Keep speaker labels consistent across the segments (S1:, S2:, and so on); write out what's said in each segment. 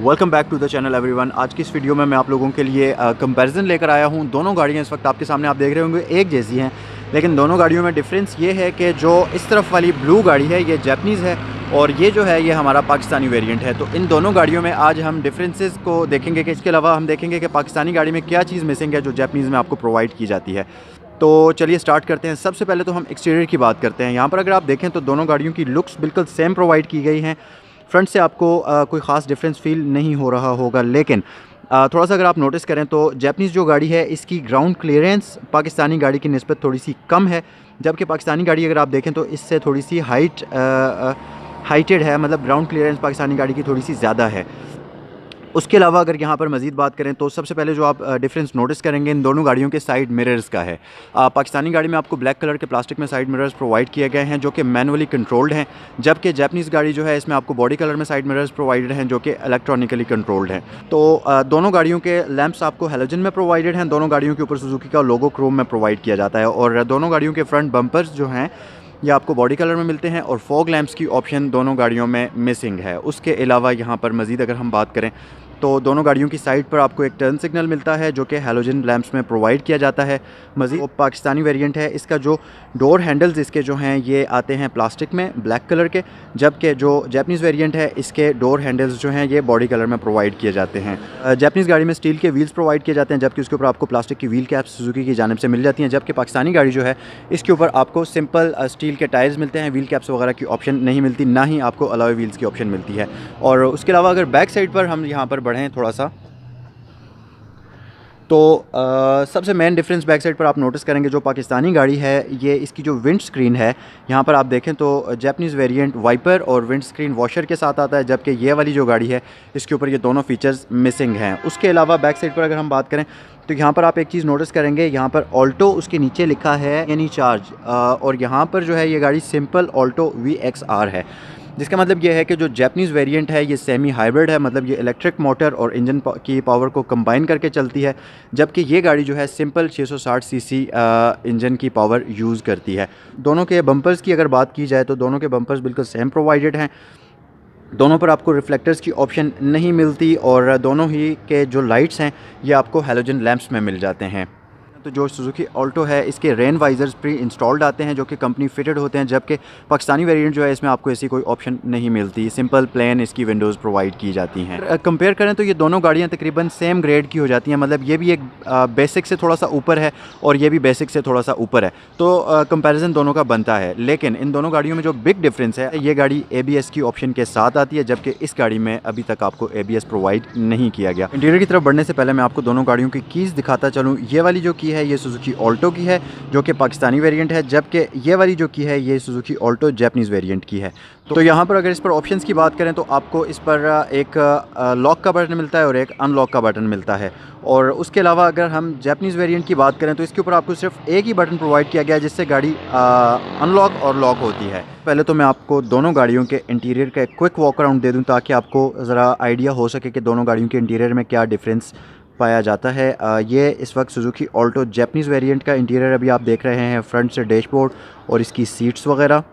S1: Welcome back to the channel everyone. आज की इस वीडियो में मैं आप लोगों के लिए कंपैरिजन लेकर आया हूं। दोनों गाड़ियां इस वक्त आपके सामने आप देख रहे होंगे एक जैसी हैं, लेकिन दोनों गाड़ियों में डिफरेंस ये है कि जो इस तरफ वाली ब्लू गाड़ी है ये जैपनीज़ है और ये जो है ये हमारा पाकिस्तानी वेरिएंट है। तो इन दोनों गाड़ियों में आज हम डिफरेंसेस को देखेंगे कि इसके अलावा हम देखेंगे कि पाकिस्तानी गाड़ी में क्या चीज़ मिसिंग है जो जैपनीज़ में आपको प्रोवाइड की जाती है। तो चलिए स्टार्ट करते हैं। सबसे पहले तो हम एक्सटीरियर की बात करते हैं। यहाँ पर अगर आप देखें तो दोनों गाड़ियों की लुक्स बिल्कुल सेम प्रोवाइड की गई हैं। फ्रंट से आपको कोई ख़ास डिफरेंस फील नहीं हो रहा होगा, लेकिन थोड़ा सा अगर आप नोटिस करें तो जैपनीज़ जो गाड़ी है इसकी ग्राउंड क्लियरेंस पाकिस्तानी गाड़ी की निस्बत थोड़ी सी कम है, जबकि पाकिस्तानी गाड़ी अगर आप देखें तो इससे थोड़ी सी हाइटेड है, मतलब ग्राउंड क्लियरेंस पाकिस्तानी गाड़ी की थोड़ी सी ज़्यादा है। उसके अलावा अगर यहाँ पर मज़ीद बात करें तो सबसे पहले जो आप डिफरेंस नोटिस करेंगे इन दोनों गाड़ियों के साइड मिरर्स का है। पाकिस्तानी गाड़ी में आपको ब्लैक कलर के प्लास्टिक में साइड मिरर्स प्रोवाइड किए गए हैं जो कि मैनुअली कंट्रोल्ड हैं, जबकि जैपनीज़ गाड़ी जो है इसमें आपको बॉडी कलर में साइड मिरर्स प्रोवाइडेड हैं जो कि इलेक्ट्रॉनिकली कंट्रोल्ड हैं। तो दोनों गाड़ियों के लैंप्स आपको हैलोजन में प्रोवाइडेड हैं। दोनों गाड़ियों के ऊपर सुजुकी का लोगो क्रोम में प्रोवाइड किया जाता है और दोनों गाड़ियों के फ्रंट बम्पर्स जो हैं ये आपको बॉडी कलर में मिलते हैं और फॉग लैंप्स की ऑप्शन दोनों गाड़ियों में मिसिंग है। उसके अलावा यहाँ पर मज़ीद अगर हम बात करें तो दोनों गाड़ियों की साइड पर आपको एक टर्न सिग्नल मिलता है जो कि हैलोजन लैंप्स में प्रोवाइड किया जाता है। मज़ीद पाकिस्तानी वेरिएंट है, इसका जो डोर हैंडल्स इसके जो हैं ये आते हैं प्लास्टिक में ब्लैक कलर के, जबकि जो जैपनीज़ वेरिएंट है इसके डोर हैंडल्स जो हैं ये बॉडी कलर में प्रोवाइड किए जाते हैं। जैपनीज़ गाड़ी में स्टील के व्हील्स प्रोवाइड किए जाते हैं, जबकि उसके ऊपर आपको प्लास्टिक की व्हील कैप्स सुजुकी की जानिब से मिल जाती हैं, जबकि पाकिस्तानी गाड़ी जो है इसके ऊपर आपको सिंपल स्टील के टायर्स मिलते हैं, व्हील कैप्स वगैरह की ऑप्शन नहीं मिलती, ना ही आपको अलॉय व्हील्स की ऑप्शन मिलती है। और उसके अलावा अगर बैक साइड पर हम यहाँ पर बढ़ें थोड़ा सा तो सबसे मेन डिफरेंस बैक साइड पर आप नोटिस करेंगे जो पाकिस्तानी गाड़ी है ये इसकी जो विंड स्क्रीन है, यहाँ पर आप देखें तो जैपनीज़ वेरिएंट वाइपर और विंड स्क्रीन वॉशर के साथ आता है, जबकि ये वाली जो गाड़ी है इसके ऊपर ये दोनों फीचर्स मिसिंग हैं। उसके अलावा बैक साइड पर अगर हम बात करें तो यहाँ पर आप एक चीज़ नोटिस करेंगे, यहाँ पर ऑल्टो उसके नीचे लिखा है यानी चार्ज, और यहाँ पर जो है ये गाड़ी सिंपल ऑल्टो VXR है, जिसका मतलब ये है कि जो जैपनीज़ वेरिएंट है ये सेमी हाइब्रिड है, मतलब ये इलेक्ट्रिक मोटर और इंजन की पावर को कंबाइन करके चलती है, जबकि ये गाड़ी जो है सिंपल 660 सीसी इंजन की पावर यूज़ करती है। दोनों के बम्पर्स की अगर बात की जाए तो दोनों के बम्पर्स बिल्कुल सेम प्रोवाइडेड हैं, दोनों पर आपको रिफ्लेक्टर्स की ऑप्शन नहीं मिलती और दोनों ही के जो लाइट्स हैं ये आपको हैलोजन लैंप्स में मिल जाते हैं। तो जो सुजुकी ऑल्टो है इसके रेन वाइजर्स प्री इंस्टॉल्ड आते हैं जो कि कंपनी फिटेड होते हैं, जबकि पाकिस्तानी वेरिएंट जो है इसमें आपको ऐसी कोई ऑप्शन नहीं मिलती, सिंपल प्लेन इसकी विंडोज़ प्रोवाइड की जाती हैं। कंपेयर करें तो ये दोनों गाड़ियाँ तकरीबन सेम ग्रेड की हो जाती हैं, मतलब ये भी एक बेसिक से थोड़ा सा ऊपर है और ये भी बेसिक से थोड़ा सा ऊपर है, तो कंपेरिजन दोनों का बनता है। लेकिन इन दोनों गाड़ियों में जो बिग डिफरेंस है, ये गाड़ी ABS की ऑप्शन के साथ आती है, जबकि इस गाड़ी में अभी तक आपको ABS प्रोवाइड नहीं किया गया। इंटीरियर की तरफ बढ़ने से पहले मैं आपको दोनों गाड़ियों की कीज़ दिखाता चलूँ। ये वाली जो की है ये सुजुकी ऑल्टो की है जो कि पाकिस्तानी वेरिएंट है, जबकि ये वाली जो की है ये सुजुकी ऑल्टो जैपनीज़ वेरिएंट की है। तो यहाँ पर अगर इस पर ऑप्शंस की बात करें तो आपको इस पर एक लॉक का बटन मिलता है और एक अनलॉक का बटन मिलता है, और उसके अलावा अगर हम जैपनीज़ वेरिएंट की बात करें तो इसके ऊपर आपको सिर्फ एक ही बटन प्रोवाइड किया गया है जिससे गाड़ी अनलॉक और लॉक होती है। पहले तो मैं आपको दोनों गाड़ियों के इंटीरियर का एक क्विक वॉक अराउंड दे दूँ ताकि आपको ज़रा आइडिया हो सके कि दोनों गाड़ियों के इंटीरियर में क्या डिफरेंस पाया जाता है। ये इस वक्त सुजुकी ऑल्टो जैपनीज़ वेरिएंट का इंटीरियर अभी आप देख रहे हैं, फ्रंट से डैशबोर्ड और इसकी सीट्स वगैरह,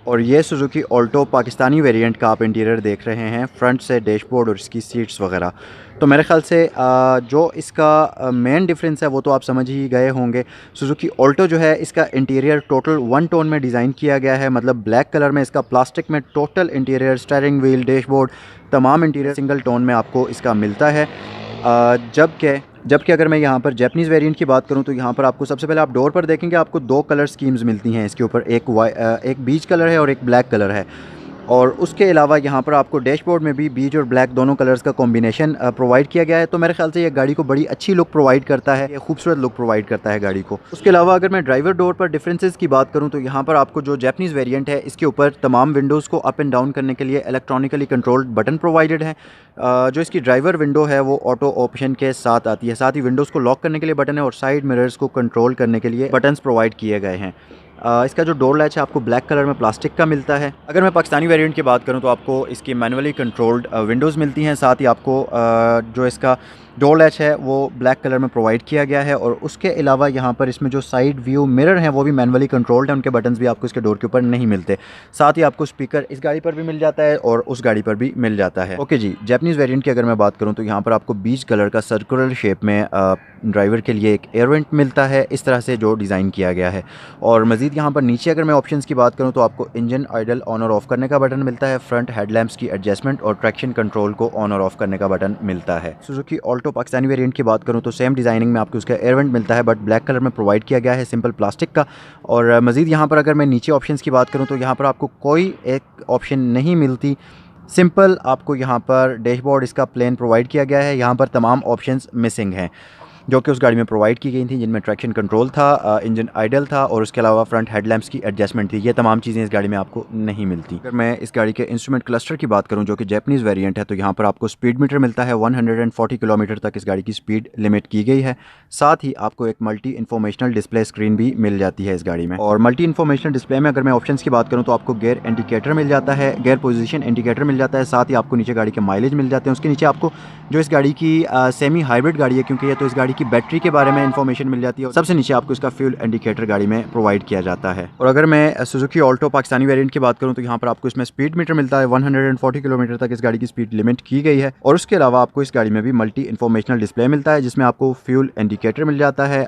S1: और ये सुजुकी ऑल्टो पाकिस्तानी वेरिएंट का आप इंटीरियर देख रहे हैं, फ्रंट से डैशबोर्ड और इसकी सीट्स वगैरह। तो मेरे ख़्याल से जो इसका मेन डिफरेंस है वो तो आप समझ ही गए होंगे। सुजुकी ऑल्टो जो है इसका इंटीरियर टोटल 1 टोन में डिज़ाइन किया गया है, मतलब ब्लैक कलर में इसका प्लास्टिक में total interior, steering wheel, dashboard, तमाम इंटीरियर सिंगल टोन में आपको इसका मिलता है। जबकि अगर मैं यहाँ पर जैपनीज़ वेरिएंट की बात करूँ तो यहाँ पर आपको सबसे पहले आप डोर पर देखेंगे आपको 2 कलर स्कीम्स मिलती हैं इसके ऊपर, एक बीज कलर है और एक ब्लैक कलर है, और उसके अलावा यहाँ पर आपको डैशबोर्ड में भी बीज और ब्लैक दोनों कलर्स का कॉम्बिनेशन प्रोवाइड किया गया है। तो मेरे ख्याल से ये गाड़ी को बड़ी अच्छी लुक प्रोवाइड करता है, ये खूबसूरत लुक प्रोवाइड करता है गाड़ी को। उसके अलावा अगर मैं ड्राइवर डोर पर डिफरेंसेस की बात करूँ तो यहाँ पर आपको जो जैपनीज़ वेरिएंट है इसके ऊपर तमाम विंडोज़ को अप एंड डाउन करने के लिए इलेक्ट्रॉनिकली कंट्रोल्ड बटन प्रोवाइडेड हैं। जो इसकी ड्राइवर विंडो है वो ऑटो ऑप्शन के साथ आती है, साथ ही विंडोज़ को लॉक करने के लिए बटन है और साइड मिरर्स को कंट्रोल करने के लिए बटन्स प्रोवाइड किए गए हैं। इसका जो डोर लैच है आपको ब्लैक कलर में प्लास्टिक का मिलता है। अगर मैं पाकिस्तानी वेरिएंट की बात करूं तो आपको इसकी मैनुअली कंट्रोल्ड विंडोज़ मिलती हैं, साथ ही आपको जो इसका डोर लैच है वो ब्लैक कलर में प्रोवाइड किया गया है। और उसके अलावा यहाँ पर इसमें जो साइड व्यू मिरर हैं वो भी मैनुअली कंट्रोल्ड है, उनके बटन्स भी आपको इसके डोर के ऊपर नहीं मिलते। साथ ही आपको स्पीकर इस गाड़ी पर भी मिल जाता है और उस गाड़ी पर भी मिल जाता है। ओके जी, जैपनीज़ वेरिएंट की अगर मैं बात करूँ तो यहाँ पर आपको बीच कलर का सर्कुलर शेप में ड्राइवर के लिए एक एयर वेंट मिलता है, इस तरह से जो डिज़ाइन किया गया है। और मज़ीद यहाँ पर नीचे अगर मैं ऑप्शंस की बात करूँ तो आपको इंजन आइडल ऑन और ऑफ़ करने का बटन मिलता है, फ्रंट हेडलैम्प्स की एडजस्टमेंट और ट्रैक्शन कंट्रोल को ऑन और ऑफ़ करने का बटन मिलता है। सुजुकी ऑल्टो पाकिस्तानी वेरिएंट की बात करूँ तो सेम डिज़ाइनिंग में आपको उसका एयर वेंट मिलता है, बट ब्लैक कलर में प्रोवाइड किया गया है, सिंपल प्लास्टिक का। और मज़ीद यहाँ पर अगर मैं नीचे ऑप्शंस की बात करूँ तो यहाँ पर आपको कोई एक ऑप्शन नहीं मिलती, सिंपल आपको यहाँ पर डैशबोर्ड इसका प्लेन प्रोवाइड किया गया है। यहाँ पर तमाम ऑप्शंस मिसिंग हैं जो कि उस गाड़ी में प्रोवाइड की गई थी, जिनमें ट्रैक्शन कंट्रोल था, इंजन आइडल था और उसके अलावा फ्रंट हेडलैम्प्स की एडजस्टमेंट थी। ये तमाम चीज़ें इस गाड़ी में आपको नहीं मिलती। अगर मैं इस गाड़ी के इंस्ट्रूमेंट क्लस्टर की बात करूं जो कि जैपनीज़ वेरिएंट है तो यहाँ पर आपको स्पीड मीटर मिलता है, 140 किलोमीटर तक इस गाड़ी की स्पीड लिमिट की गई है। साथ ही आपको एक मल्टी इन्फॉर्मेशनल डिस्प्ले स्क्रीन भी मिल जाती है इस गाड़ी में। और मल्टी इन्फॉर्मेशनल डिस्प्ले में अगर मैं ऑप्शन की बात करूँ तो आपको गेयर इंडिकेटर मिल जाता है, गेयर पोजिशन इंडिकेटर मिल जाता है, साथ ही आपको नीचे गाड़ी के माइलेज मिल जाते हैं। उसके नीचे आपको जो इस गाड़ी की सेमी हाइब्रिड गाड़ी है, क्योंकि ये तो इस गाड़ी की बैटरी के बारे में इन्फॉर्मेशन मिल जाती है। सबसे नीचे आपको इसका फ्यूल इंडिकेटर गाड़ी में प्रोवाइड किया जाता है। और अगर मैं सुजुकी ऑल्टो पाकिस्तानी वेरिएंट की बात करूं तो यहाँ पर आपको इसमें स्पीड मीटर मिलता है, 140 किलोमीटर तक इस गाड़ी की स्पीड लिमिट की गई है। और उसके अलावा आपको इस गाड़ी में भी मल्टी इन्फॉर्मेशनल डिस्प्ले मिलता है, जिसमें आपको फ्यूल इंडिकेटर मिल जाता है,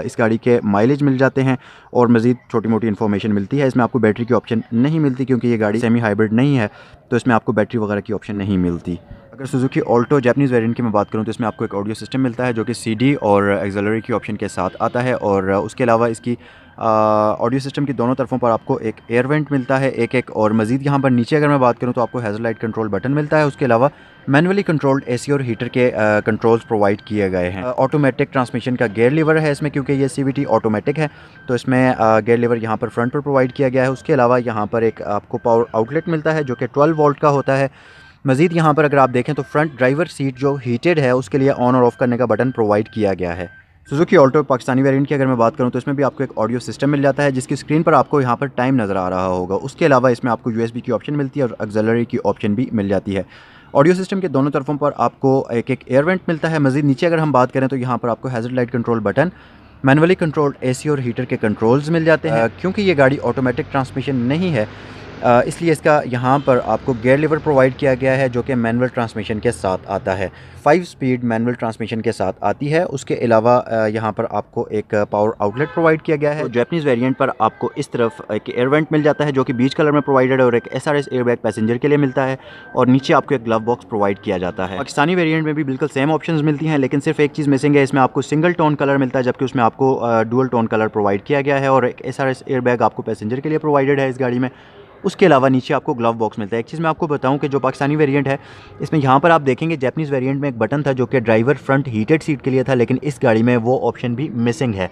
S1: इस गाड़ी के माइलेज मिल जाते हैं और मजीद छोटी मोटी इन्फॉर्मेशन मिलती है। इसमें आपको बैटरी की ऑप्शन नहीं मिलती, क्योंकि ये गाड़ी सेमी हाइब्रिड नहीं है तो इसमें आपको बैटरी वगैरह की ऑप्शन नहीं मिलती। अगर सुजुकी ऑल्टो जैपनीज़ वेरिएंट की मैं बात करूं तो इसमें आपको एक ऑडियो सिस्टम मिलता है जो कि सीडी और एक्सेलरी की ऑप्शन के साथ आता है। और उसके अलावा इसकी ऑडियो सिस्टम की दोनों तरफों पर आपको एक एयर वेंट मिलता है, एक और मज़ीद यहाँ पर नीचे अगर मैं बात करूँ तो आपको हैज़ल लाइट कंट्रोल बटन मिलता है। उसके अलावा मैनुअली कंट्रोल्ड एसी और हीटर के कंट्रोल्स प्रोवाइड किए गए हैं। ऑटोमेटिक ट्रांसमिशन का गेयर लीवर है इसमें, क्योंकि ये CVT ऑटोमेटिक है तो इसमें गेयर लीवर यहाँ पर फ्रंट पर प्रोवाइड किया गया है। उसके अलावा यहाँ पर एक आपको पावर आउटलेट मिलता है जो कि 12 वोल्ट का होता है। मज़ीद यहाँ पर अगर आप देखें तो फ्रंट ड्राइवर सीट जो हीटेड है उसके लिए ऑन और ऑफ़ करने का बटन प्रोवाइड किया गया है। सुजुकी ऑल्टो पाकिस्तानी वेरिएंट की अगर मैं बात करूँ तो इसमें भी आपको एक ऑडियो सिस्टम मिल जाता है, जिसकी स्क्रीन पर आपको यहाँ पर टाइम नज़र आ रहा होगा। उसके अलावा इसमें आपको USB की ऑप्शन मिलती है और एक्सेलरी की ऑप्शन भी मिल जाती है। ऑडियो सिस्टम के दोनों तरफों पर आपको एक एयर वेंट मिलता है। मज़ीद नीचे अगर हम बात करें तो यहाँ पर आपको hazard light control button, manually controlled AC और हीटर के कंट्रोल्स मिल जाते हैं। क्योंकि ये गाड़ी ऑटोमेटिक ट्रांसमिशन नहीं है इसलिए इसका यहाँ पर आपको गियर लीवर प्रोवाइड किया गया है जो कि मैनुअल ट्रांसमिशन के साथ आता है, 5 स्पीड मैनुअल ट्रांसमिशन के साथ आती है। उसके अलावा यहाँ पर आपको एक पावर आउटलेट प्रोवाइड किया गया है। तो जैपनीज़ वेरिएंट पर आपको इस तरफ एक एयर वेंट मिल जाता है जो कि बीच कलर में प्रोवाइडेड है और एक SRS एयरबैग पैसेंजर के लिए मिलता है और नीचे आपको एक ग्लव बॉक्स प्रोवाइड किया जाता है। पाकिस्तानी वेरिएंट में भी बिल्कुल सेम ऑप्शंस मिलती हैं, लेकिन सिर्फ एक चीज़ मिसिंग है, इसमें आपको सिंगल टोन कलर मिलता है जबकि उसमें आपको डुअल टोन कलर प्रोवाइड किया गया है और एक SRS एयरबैग आपको पैसेंजर के लिए प्रोवाइडेड है इस गाड़ी में। उसके अलावा नीचे आपको ग्लव बॉक्स मिलता है। एक चीज़ मैं आपको बताऊं कि जो पाकिस्तानी वेरिएंट है इसमें यहाँ पर आप देखेंगे जैपनीज़ वेरिएंट में एक बटन था जो कि ड्राइवर फ्रंट हीटेड सीट के लिए था, लेकिन इस गाड़ी में वो ऑप्शन भी मिसिंग है।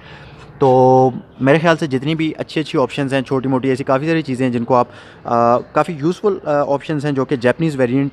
S1: तो मेरे ख्याल से जितनी भी अच्छी अच्छी ऑप्शंस हैं, छोटी मोटी ऐसी काफ़ी सारी चीज़ें हैं जिनको आप काफ़ी यूज़फुल ऑप्शंस हैं जो कि जैपनीज़ वेरिएंट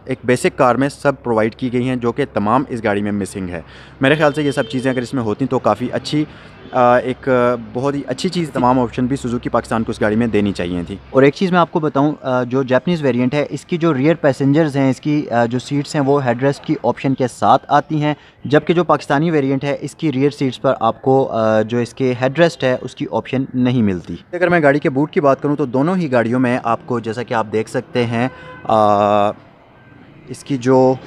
S1: एक बेसिक कार में सब प्रोवाइड की गई हैं जो कि तमाम इस गाड़ी में मिसिंग है। मेरे ख्याल से ये सब चीज़ें अगर इसमें होती तो काफ़ी अच्छी एक बहुत ही अच्छी चीज़, तमाम ऑप्शन भी सुजुकी पाकिस्तान को इस गाड़ी में देनी चाहिए थी। और एक चीज़ मैं आपको बताऊं, जो जैपनीज़ वेरिएंट है इसकी जो रियर पैसेंजर्स हैं, इसकी जो सीट्स हैं वो हेडरेस्ट की ऑप्शन के साथ आती हैं, जबकि जो पाकिस्तानी वेरिएंट है इसकी रियर सीट्स पर आपको जो इसके हेडरेस्ट है उसकी ऑप्शन नहीं मिलती। अगर मैं गाड़ी के बूट की बात करूँ तो दोनों ही गाड़ियों में आपको, जैसा कि आप देख सकते हैं, इसकी जो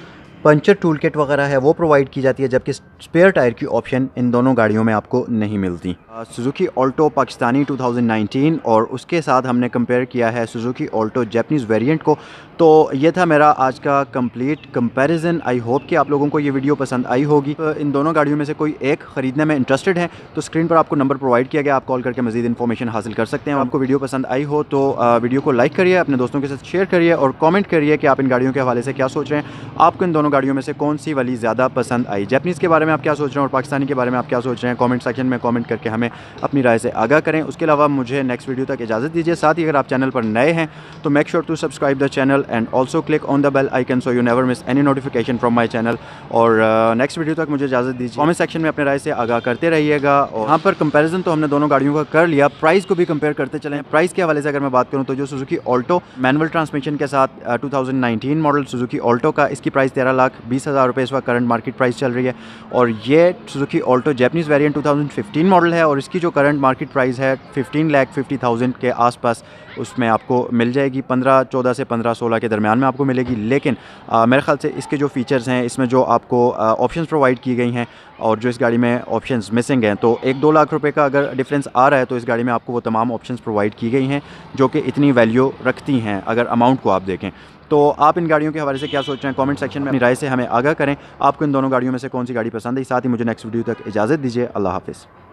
S1: पंचर टूल किट वगैरह है वो प्रोवाइड की जाती है, जबकि स्पेयर टायर की ऑप्शन इन दोनों गाड़ियों में आपको नहीं मिलती। सुजुकी ऑल्टो पाकिस्तानी 2019 और उसके साथ हमने कंपेयर किया है सुजुकी ऑल्टो जैपनीज़ वेरिएंट को। तो ये था मेरा आज का कंप्लीट कंपैरिजन। आई होप कि आप लोगों को ये वीडियो पसंद आई होगी। इन दोनों गाड़ियों में से कोई एक ख़रीदने में इंटरेस्टेड है तो स्क्रीन पर आपको नंबर प्रोवाइड किया गया, आप कॉल करके मज़ीद इन्फॉर्मेशन हासिल कर सकते हैं। आपको वीडियो पसंद आई हो तो वीडियो को लाइक करिए, अपने दोस्तों के साथ शेयर करिए और कॉमेंट करिए कि आप इन गाड़ियों के हवाले से क्या सोच रहे हैं। आपको इन दोनों गाड़ियों में से कौन सी वाली ज़्यादा पसंद आई, जैपनीज़ के बारे में आप क्या सोच रहे हैं और पाकिस्तानी के बारे में आप क्या सोच रहे हैं। कमेंट सेक्शन में कमेंट करके हमें अपनी राय से आगाह करें। उसके अलावा मुझे नेक्स्ट वीडियो तक इजाज़त दीजिए। साथ ही अगर आप चैनल पर नए हैं तो make sure to subscribe the channel channel and also click on the bell icon so you never miss any notification from my channel. और नेक्स्ट वीडियो तक मुझे इजाज़त दीजिए। कमेंट सेक्शन में अपने राय से आगाह करते रहिएगा। और यहाँ पर कंपैरिजन तो हमने दोनों गाड़ियों का कर लिया, प्राइस को भी कंपेयर करते चलें। प्राइस के हवाले से अगर मैं बात करूँ तो जो सुजुकी ऑल्टो मैनुअल ट्रांसमिशन के साथ 2019 मॉडल सुजुकी ऑल्टो का, इसकी प्राइस 13,20,000 रुपये इस वक्त करंट मार्केट प्राइस चल रही है। और ये Suzuki Alto Japanese variant 2015 model है और इसकी जो करंट मार्केट प्राइस है 15,50,000 के आसपास उसमें आपको मिल जाएगी। 14 से 16 के दरमियान में आपको मिलेगी। लेकिन मेरे ख्याल से इसके जो फ़ीचर्स हैं, इसमें जो आपको ऑप्शंस प्रोवाइड की गई हैं और जो इस गाड़ी में ऑप्शंस मिसिंग हैं, तो 1-2 लाख रुपए का अगर डिफरेंस आ रहा है तो इस गाड़ी में आपको वो तमाम ऑप्शंस प्रोवाइड की गई हैं जो कि इतनी वैल्यू रखती हैं अगर अमाउंट को आप देखें। तो आप इन गाड़ियों के हवाले से क्या सोच रहे हैं, कमेंट सेक्शन में अपनी राय से हमें आगाह करें। आपको इन दोनों गाड़ियों में से कौन सी गाड़ी पसंद है। साथ ही मुझे नेक्स्ट वीडियो तक इजाज़त दीजिए। अल्लाह हाफ़िज़।